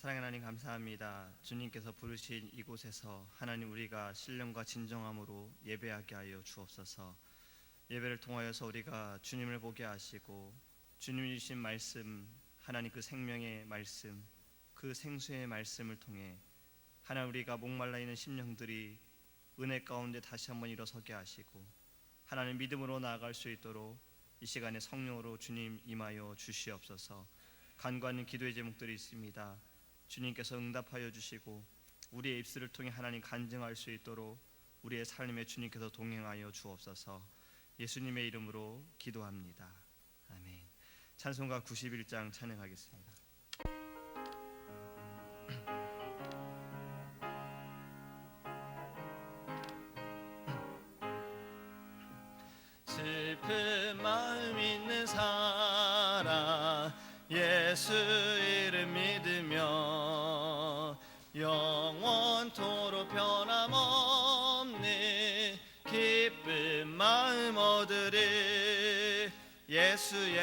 사랑하는 하나님 감사합니다. 주님께서 부르신 이곳에서 하나님 우리가 신령과 진정함으로 예배하게 하여 주옵소서. 예배를 통하여서 우리가 주님을 보게 하시고 주님이 주신 말씀, 하나님 그 생명의 말씀, 그 생수의 말씀을 통해 하나님 우리가 목말라 있는 심령들이 은혜 가운데 다시 한번 일어서게 하시고 하나님 믿음으로 나아갈 수 있도록 이 시간에 성령으로 주님 임하여 주시옵소서. 간구하는 기도의 제목들이 있습니다. 주님께서 응답하여 주시고 우리의 입술을 통해 하나님 간증할 수 있도록 우리의 삶에 주님께서 동행하여 주옵소서. 예수님의 이름으로 기도합니다. 아멘. 찬송가 91장 찬양하겠습니다. 슬픈 마음 있는 사람 예수 이름 믿으며 영원토록 변함없는 기쁜 마음 얻으리. 예수의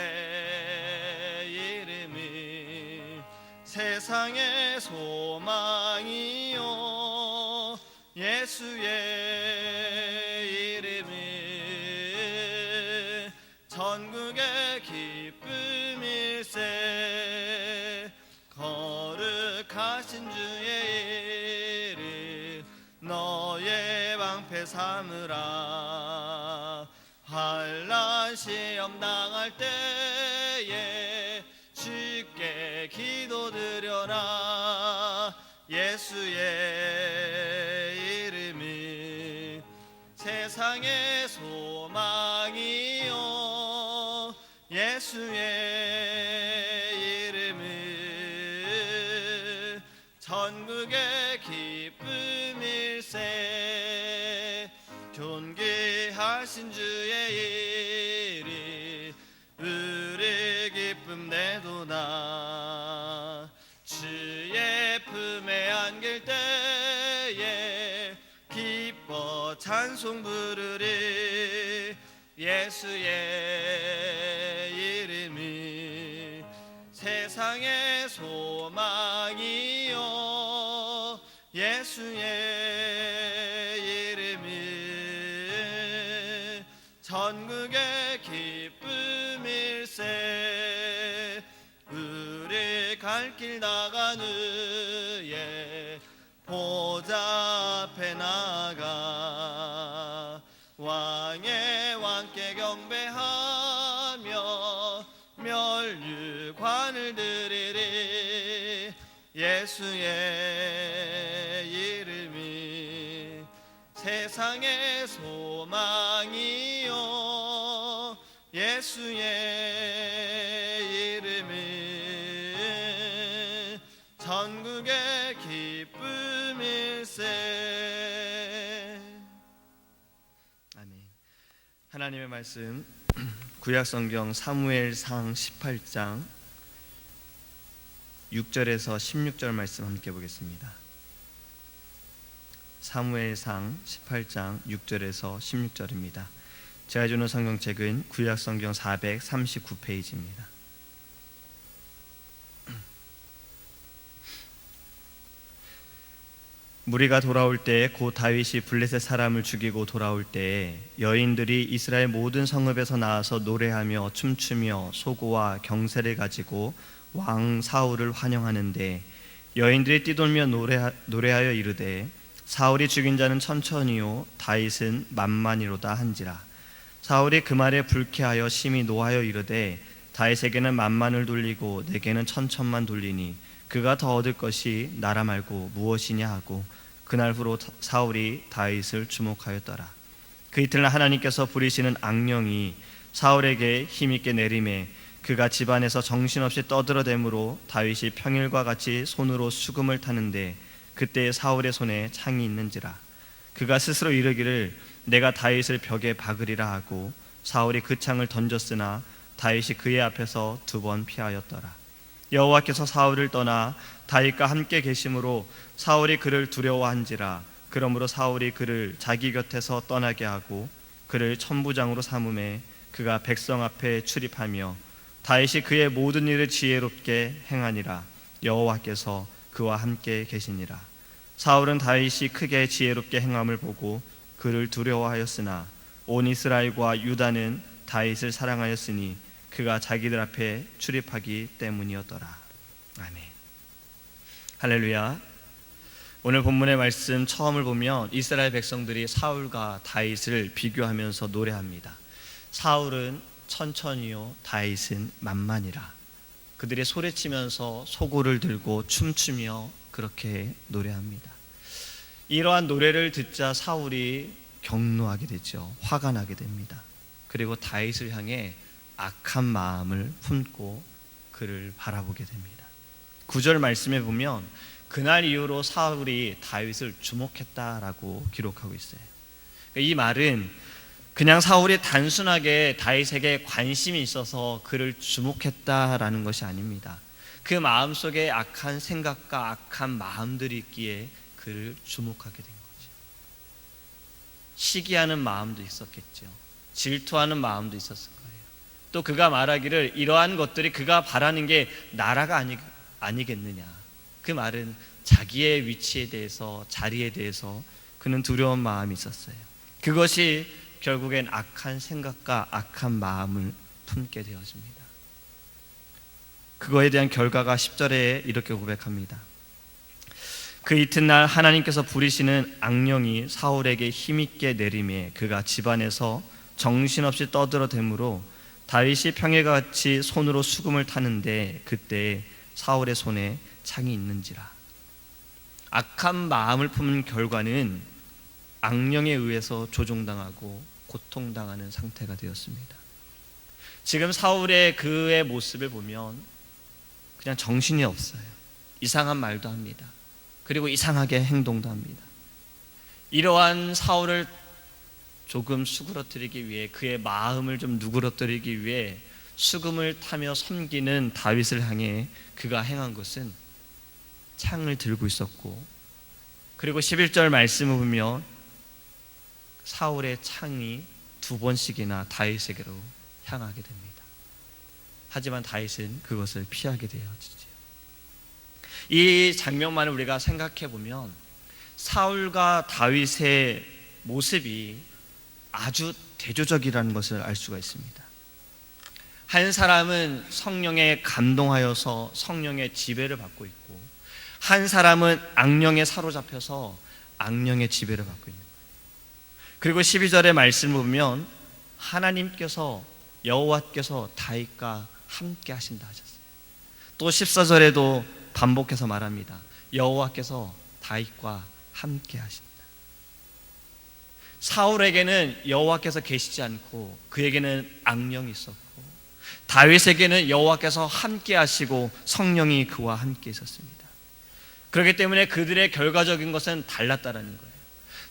이름은 세상의 소망이요 예수의 이름은 전국의 기쁨일세. 거룩하신 주의 이름 너의 방패 삼으라. 환난 시험 당할 때에 주께 기도드려라. 예수의 이름은 세상의 소망이요 예수의 이름은 전국의 기쁨일세. 존귀하신 주의 이름 우리 기쁨 내도다. 주의 품에 안길 때에 기뻐 찬송 부르리. 예수의 이름은 세상의 소망이요 예수의 이름은 전국의 기쁨일세. 우리 갈 길 나간 후에 보좌 앞에 나가 왕의 왕께 경배하며 멸류관을 드리리. 예수의 이름이 세상의 소망이요 예수의 이름은 전국의 기쁨일세. 아멘. 하나님의 말씀 구약성경 사무엘상 18장 6절에서 16절 말씀 함께 보겠습니다. 사무엘상 18장 6절에서 16절입니다. 제가 주는 성경책은 구약성경 439페이지입니다. 무리가 돌아올 때에 곧 다윗이 블레셋 사람을 죽이고 돌아올 때에 여인들이 이스라엘 모든 성읍에서 나와서 노래하며 춤추며 소고와 경새를 가지고 왕 사울을 환영하는데 여인들이 뛰돌며 노래하여 이르되 사울이 죽인 자는 천천히요 다윗은 만만이로다 한지라. 사울이 그 말에 불쾌하여 심히 노하여 이르되 다윗에게는 만만을 돌리고 내게는 천천만 돌리니 그가 더 얻을 것이 나라 말고 무엇이냐 하고 그날 후로 사울이 다윗을 주목하였더라. 그 이튿날 하나님께서 부리시는 악령이 사울에게 힘있게 내림에 그가 집안에서 정신없이 떠들어대므로 다윗이 평일과 같이 손으로 수금을 타는데 그때 사울의 손에 창이 있는지라. 그가 스스로 이르기를 내가 다윗을 벽에 박으리라 하고 사울이 그 창을 던졌으나 다윗이 그의 앞에서 2번 피하였더라. 여호와께서 사울을 떠나 다윗과 함께 계심으로 사울이 그를 두려워한지라. 그러므로 사울이 그를 자기 곁에서 떠나게 하고 그를 천부장으로 삼음에 그가 백성 앞에 출입하며 다윗이 그의 모든 일을 지혜롭게 행하니라. 여호와께서 그와 함께 계시니라. 사울은 다윗이 크게 지혜롭게 행함을 보고 그를 두려워하였으나 온 이스라엘과 유다는 다윗을 사랑하였으니 그가 자기들 앞에 출입하기 때문이었더라. 아멘. 할렐루야. 오늘 본문의 말씀 처음을 보면 이스라엘 백성들이 사울과 다윗을 비교하면서 노래합니다. 사울은 천천히요, 다윗은 만만이라. 그들이 소리치면서 소고를 들고 춤추며 그렇게 노래합니다. 이러한 노래를 듣자 사울이 격노하게 되죠. 화가 나게 됩니다. 그리고 다윗을 향해 악한 마음을 품고 그를 바라보게 됩니다. 9절 말씀에 보면 그날 이후로 사울이 다윗을 주목했다라고 기록하고 있어요. 이 말은 그냥 사울이 단순하게 다윗에게 관심이 있어서 그를 주목했다라는 것이 아닙니다. 그 마음속에 악한 생각과 악한 마음들이 있기에 그를 주목하게 된 거죠. 시기하는 마음도 있었겠죠. 질투하는 마음도 있었을 거예요. 또 그가 말하기를 이러한 것들이 그가 바라는 게 나라가 아니겠느냐. 그 말은 자기의 위치에 대해서, 자리에 대해서 그는 두려운 마음이 있었어요. 그것이 결국엔 악한 생각과 악한 마음을 품게 되어집니다. 그거에 대한 결과가 10절에 이렇게 고백합니다. 그 이튿날 하나님께서 부리시는 악령이 사울에게 힘있게 내림에 그가 집안에서 정신없이 떠들어대므로 다윗이 평일같이 손으로 수금을 타는데 그때 사울의 손에 창이 있는지라. 악한 마음을 품은 결과는 악령에 의해서 조종당하고 고통당하는 상태가 되었습니다. 지금 사울의 그의 모습을 보면 그냥 정신이 없어요. 이상한 말도 합니다. 그리고 이상하게 행동도 합니다. 이러한 사울을 조금 수그러뜨리기 위해, 그의 마음을 좀 누그러뜨리기 위해 수금을 타며 섬기는 다윗을 향해 그가 행한 것은 창을 들고 있었고, 그리고 11절 말씀을 보면 사울의 창이 2번씩이나 다윗에게로 향하게 됩니다. 하지만 다윗은 그것을 피하게 되어지죠. 이 장면만을 우리가 생각해 보면 사울과 다윗의 모습이 아주 대조적이라는 것을 알 수가 있습니다. 한 사람은 성령에 감동하여서 성령의 지배를 받고 있고, 한 사람은 악령에 사로잡혀서 악령의 지배를 받고 있는 거예요. 그리고 12절의 말씀을 보면 하나님께서, 여호와께서 다윗과 함께 하신다 하셨어요. 또 14절에도 반복해서 말합니다. 여호와께서 다윗과 함께 하신다. 사울에게는 여호와께서 계시지 않고 그에게는 악령이 있었고, 다윗에게는 여호와께서 함께 하시고 성령이 그와 함께 있었습니다. 그렇기 때문에 그들의 결과적인 것은 달랐다라는 거예요.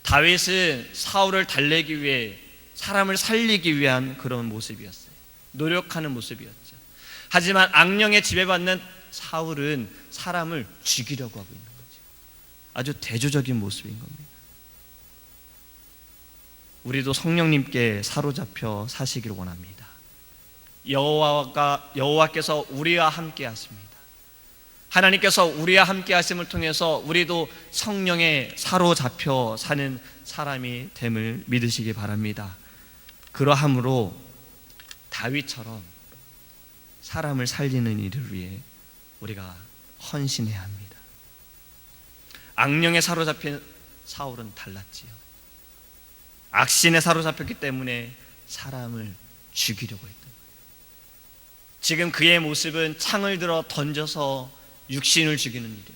다윗은 사울을 달래기 위해, 사람을 살리기 위한 그런 모습이었어요. 노력하는 모습이었죠. 하지만 악령에 지배받는 사울은 사람을 죽이려고 하고 있는 거죠. 아주 대조적인 모습인 겁니다. 우리도 성령님께 사로잡혀 사시기를 원합니다. 여호와께서 우리와 함께 하십니다. 하나님께서 우리와 함께 하심을 통해서 우리도 성령에 사로잡혀 사는 사람이 됨을 믿으시기 바랍니다. 그러함으로 다윗처럼 사람을 살리는 일을 위해 우리가 헌신해야 합니다. 악령에 사로잡힌 사울은 달랐지요. 악신에 사로잡혔기 때문에 사람을 죽이려고 했던 거예요. 지금 그의 모습은 창을 들어 던져서 육신을 죽이는 일이었죠.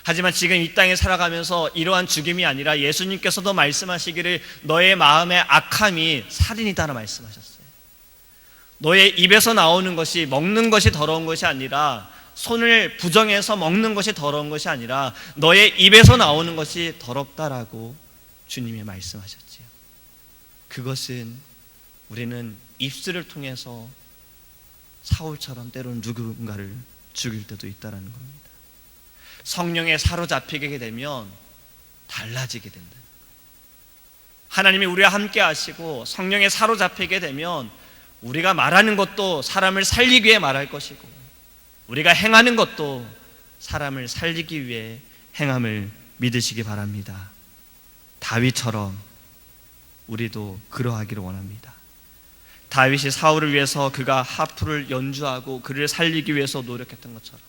하지만 지금 이 땅에 살아가면서 이러한 죽임이 아니라 예수님께서도 말씀하시기를 너의 마음의 악함이 살인이다라 말씀하셨어요. 너의 입에서 나오는 것이, 먹는 것이 더러운 것이 아니라, 손을 부정해서 먹는 것이 더러운 것이 아니라 너의 입에서 나오는 것이 더럽다라고 주님이 말씀하셨지요. 그것은 우리는 입술을 통해서 사울처럼 때로는 누군가를 죽일 때도 있다는 겁니다. 성령에 사로잡히게 되면 달라지게 된다. 하나님이 우리와 함께 하시고 성령에 사로잡히게 되면 우리가 말하는 것도 사람을 살리기 위해 말할 것이고, 우리가 행하는 것도 사람을 살리기 위해 행함을 믿으시기 바랍니다. 다윗처럼 우리도 그러하기를 원합니다. 다윗이 사울을 위해서 그가 하프를 연주하고 그를 살리기 위해서 노력했던 것처럼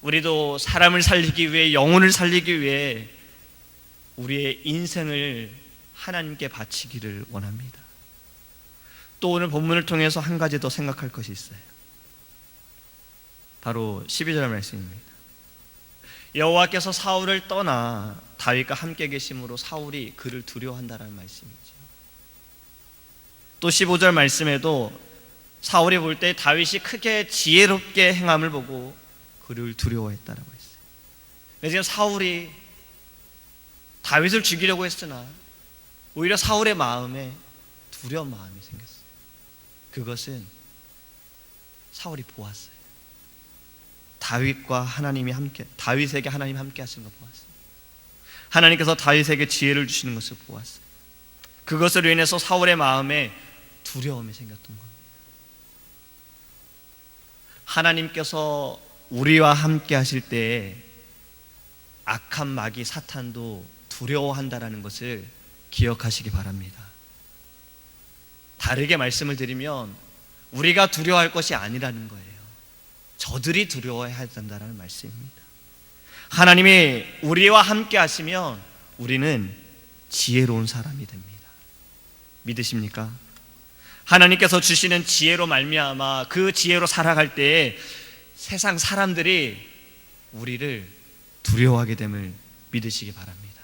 우리도 사람을 살리기 위해, 영혼을 살리기 위해 우리의 인생을 하나님께 바치기를 원합니다. 또 오늘 본문을 통해서 한 가지 더 생각할 것이 있어요. 바로 12절 말씀입니다. 여호와께서 사울을 떠나 다윗과 함께 계심으로 사울이 그를 두려워한다라는 말씀이죠. 또 15절 말씀에도 사울이 볼 때 다윗이 크게 지혜롭게 행함을 보고 그를 두려워했다라고 했어요. 지금 사울이 다윗을 죽이려고 했으나 오히려 사울의 마음에 두려운 마음이 생겼어요. 그것은 사울이 보았어요. 다윗과 하나님이 함께, 다윗에게 하나님이 함께 하시는 걸 보았어요. 하나님께서 다윗에게 지혜를 주시는 것을 보았어요. 그것으로 인해서 사울의 마음에 두려움이 생겼던 겁니다. 하나님께서 우리와 함께 하실 때에 악한 마귀 사탄도 두려워한다라는 것을 기억하시기 바랍니다. 다르게 말씀을 드리면 우리가 두려워할 것이 아니라는 거예요. 저들이 두려워해야 된다는 말씀입니다. 하나님이 우리와 함께 하시면 우리는 지혜로운 사람이 됩니다. 믿으십니까? 하나님께서 주시는 지혜로 말미암아 그 지혜로 살아갈 때에 세상 사람들이 우리를 두려워하게 됨을 믿으시기 바랍니다.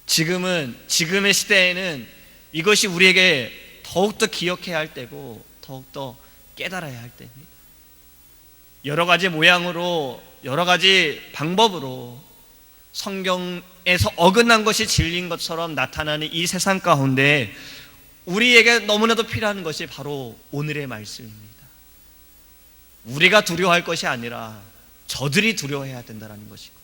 지금의 시대에는 이것이 우리에게 더욱더 기억해야 할 때고 더욱더 깨달아야 할 때입니다. 여러 가지 모양으로, 여러 가지 방법으로 성경에서 어긋난 것이 진리인 것처럼 나타나는 이 세상 가운데 우리에게 너무나도 필요한 것이 바로 오늘의 말씀입니다. 우리가 두려워할 것이 아니라 저들이 두려워해야 된다는 것이고,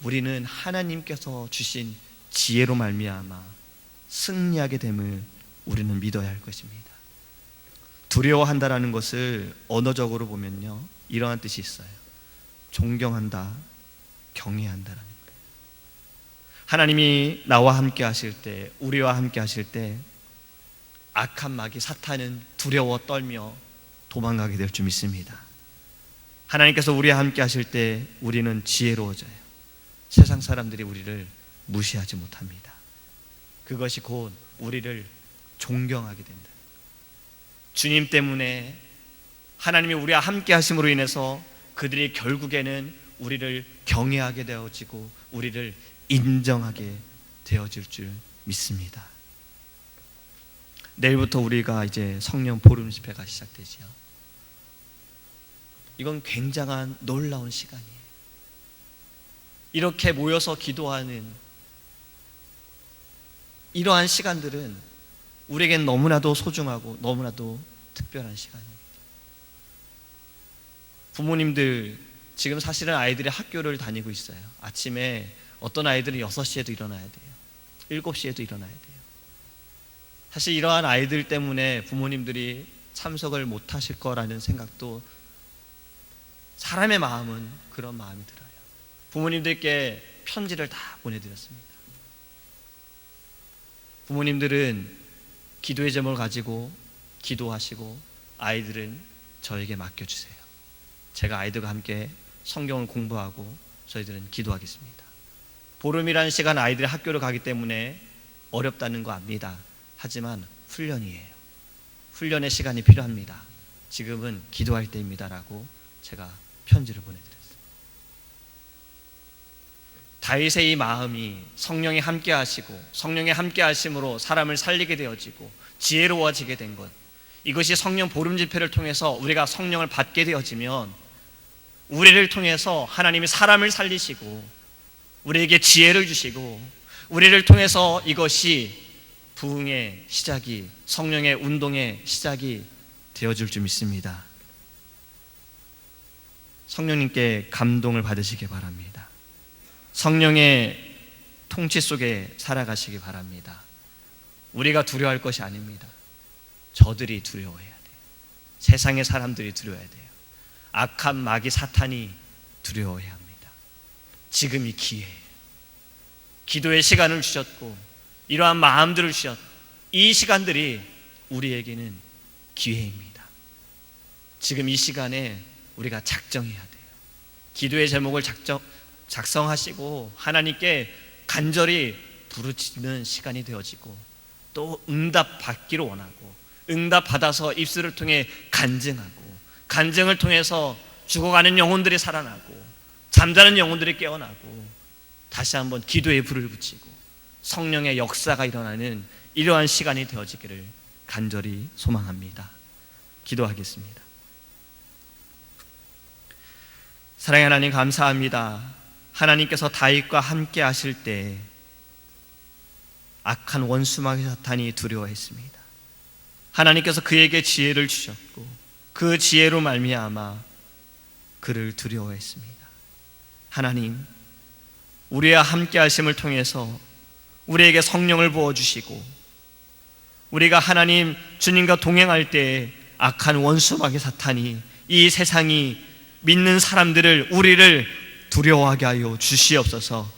우리는 하나님께서 주신 지혜로 말미암아 승리하게 됨을 우리는 믿어야 할 것입니다. 두려워한다라는 것을 언어적으로 보면요, 이러한 뜻이 있어요. 존경한다, 경외한다라는 거예요. 하나님이 나와 함께 하실 때, 우리와 함께 하실 때 악한 마귀 사탄은 두려워 떨며 도망가게 될 줄 믿습니다. 하나님께서 우리와 함께 하실 때 우리는 지혜로워져요. 세상 사람들이 우리를 무시하지 못합니다. 그것이 곧 우리를 존경하게 된다. 주님 때문에, 하나님이 우리와 함께 하심으로 인해서 그들이 결국에는 우리를 경외하게 되어지고 우리를 인정하게 되어질 줄 믿습니다. 내일부터 우리가 이제 성령 보름 집회가 시작되지요. 이건 굉장한 놀라운 시간이에요. 이렇게 모여서 기도하는 이러한 시간들은 우리에겐 너무나도 소중하고 너무나도 특별한 시간입니다. 부모님들, 지금 사실은 아이들이 학교를 다니고 있어요. 아침에 어떤 아이들은 6시에도 일어나야 돼요. 7시에도 일어나야 돼요. 사실 이러한 아이들 때문에 부모님들이 참석을 못 하실 거라는 생각도, 사람의 마음은 그런 마음이 들어요. 부모님들께 편지를 다 보내드렸습니다. 부모님들은 기도의 제목을 가지고 기도하시고 아이들은 저에게 맡겨주세요. 제가 아이들과 함께 성경을 공부하고 저희들은 기도하겠습니다. 보름이라는 시간 아이들이 학교를 가기 때문에 어렵다는 거 압니다. 하지만 훈련이에요. 훈련의 시간이 필요합니다. 지금은 기도할 때입니다 라고 제가 편지를 보내드렸어요. 다윗의 이 마음이 성령이 함께 하시고 성령이 함께 하심으로 사람을 살리게 되어지고 지혜로워지게 된 것, 이것이 성령 보름 집회를 통해서 우리가 성령을 받게 되어지면 우리를 통해서 하나님이 사람을 살리시고 우리에게 지혜를 주시고 우리를 통해서 이것이 부흥의 시작이, 성령의 운동의 시작이 되어질 줄 믿습니다. 성령님께 감동을 받으시기 바랍니다. 성령의 통치 속에 살아가시기 바랍니다. 우리가 두려워할 것이 아닙니다. 저들이 두려워해야 돼요. 세상의 사람들이 두려워해야 돼요. 악한 마귀 사탄이 두려워해야 합니다. 지금이 기회예요. 기도의 시간을 주셨고 이러한 마음들을 주셨고 이 시간들이 우리에게는 기회입니다. 지금 이 시간에 우리가 작정해야 돼요. 기도의 제목을 작성하시고 하나님께 간절히 부르짖는 시간이 되어지고 또 응답 받기를 원하고 응답 받아서 입술을 통해 간증하고 간증을 통해서 죽어가는 영혼들이 살아나고 잠자는 영혼들이 깨어나고 다시 한번 기도의 불을 붙이고 성령의 역사가 일어나는 이러한 시간이 되어지기를 간절히 소망합니다. 기도하겠습니다. 사랑의 하나님, 감사합니다. 하나님께서 다윗과 함께 하실 때 악한 원수 마귀 사탄이 두려워했습니다. 하나님께서 그에게 지혜를 주셨고 그 지혜로 말미암아 그를 두려워했습니다. 하나님, 우리와 함께 하심을 통해서 우리에게 성령을 부어주시고 우리가 하나님 주님과 동행할 때 악한 원수 마귀 사탄이 이 세상이 믿는 사람들을 우리를 두려워하게 하여 주시옵소서.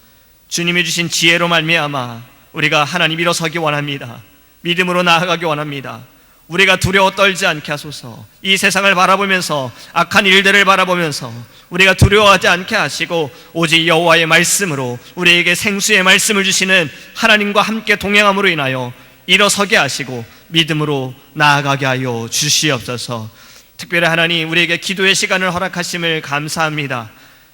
주님이 주신 지혜로 말미암아 우리가 하나님 일어서기 원합니다. 믿음으로 나아가기 원합니다. 우리가 두려워 떨지 않게 하소서. 이 세상을 바라보면서 악한 일들을 바라보면서 우리가 두려워하지 않게 하시고 오직 여호와의 말씀으로 우리에게 생수의 말씀을 주시는 하나님과 함께 동행함으로 인하여 일어서게 하시고 믿음으로 나아가게 하여 주시옵소서. 특별히 하나님 우리에게 기도의 시간을 허락하심을 감사합니다.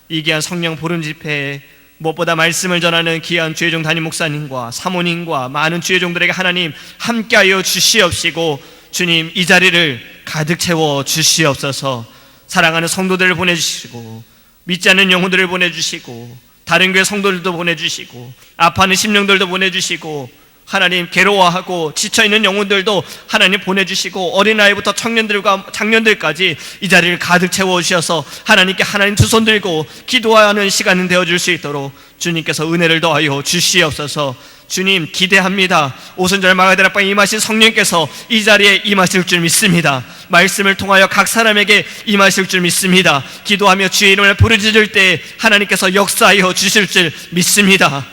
이 귀한 성령 보름 집회에 무엇보다 말씀을 전하는 귀한 주의종 담임 목사님과 사모님과 많은 주의종들에게 하나님 함께하여 주시옵시고 주님 이 자리를 가득 채워 주시옵소서. 사랑하는 성도들을 보내주시고 믿지 않는 영혼들을 보내주시고 다른 교회 성도들도 보내주시고 아파하는 심령들도 보내주시고 하나님 괴로워하고 지쳐있는 영혼들도 하나님 보내주시고 어린아이부터 청년들과 장년들까지 이 자리를 가득 채워주셔서 하나님께 하나님 두 손 들고 기도하는 시간은 되어줄 수 있도록 주님께서 은혜를 더하여 주시옵소서. 주님 기대합니다. 오순절 마가다락방에 임하신 성령께서 이 자리에 임하실 줄 믿습니다. 말씀을 통하여 각 사람에게 임하실 줄 믿습니다. 기도하며 주의 이름을 부르짖을 때 하나님께서 역사하여 주실 줄 믿습니다.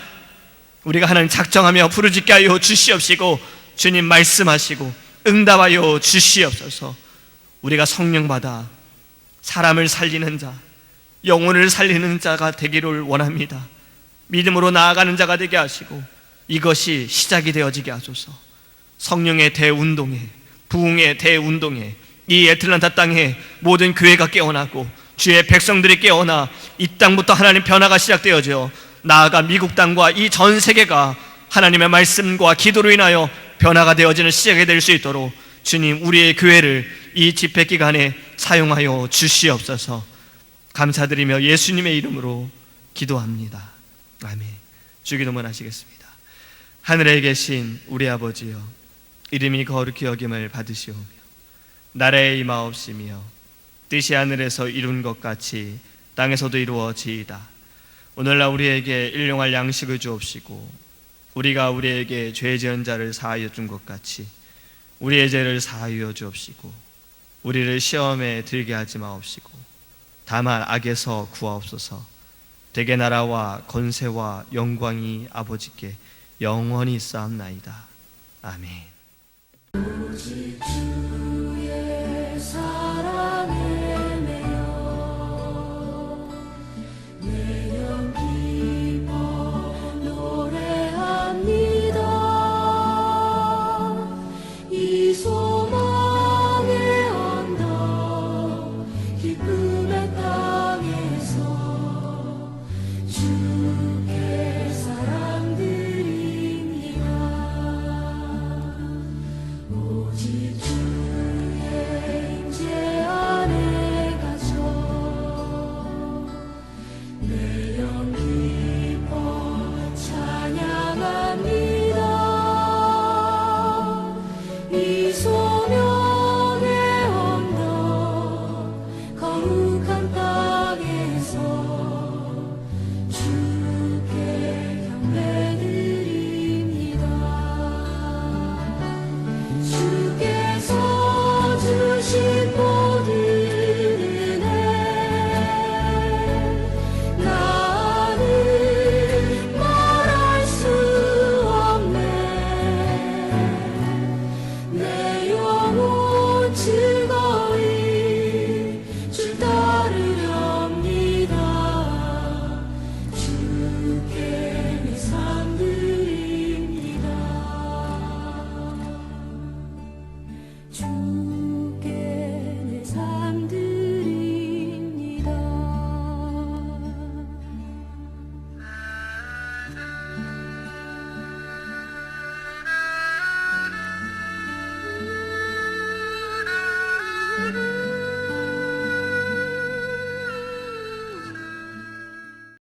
우리가 하나님 작정하며 부르짖게 하여 주시옵시고 주님 말씀하시고 응답하여 주시옵소서. 우리가 성령 받아 사람을 살리는 자, 영혼을 살리는 자가 되기를 원합니다. 믿음으로 나아가는 자가 되게 하시고 이것이 시작이 되어지게 하소서. 성령의 대운동에 부흥의 대운동에 이 애틀란타 땅에 모든 교회가 깨어나고 주의 백성들이 깨어나 이 땅부터 하나님 변화가 시작되어져 나아가 미국 땅과 이 전 세계가 하나님의 말씀과 기도로 인하여 변화가 되어지는 시작이 될 수 있도록 주님 우리의 교회를 이 집회 기간에 사용하여 주시옵소서. 감사드리며 예수님의 이름으로 기도합니다. 아멘. 주기도문 하시겠습니다. 하늘에 계신 우리 아버지여, 이름이 거룩히 여김을 받으시오며 나라의 임하옵시며 뜻이 하늘에서 이룬 것 같이 땅에서도 이루어지이다. 오늘날 우리에게 일용할 양식을 주옵시고 우리가 우리에게 죄 지은 자를 사하여 준 것 같이 우리의 죄를 사하여 주옵시고 우리를 시험에 들게 하지 마옵시고 다만 악에서 구하옵소서. 대개 나라와 권세와 영광이 아버지께 영원히 쌓옵나이다. 아멘. 오직 주의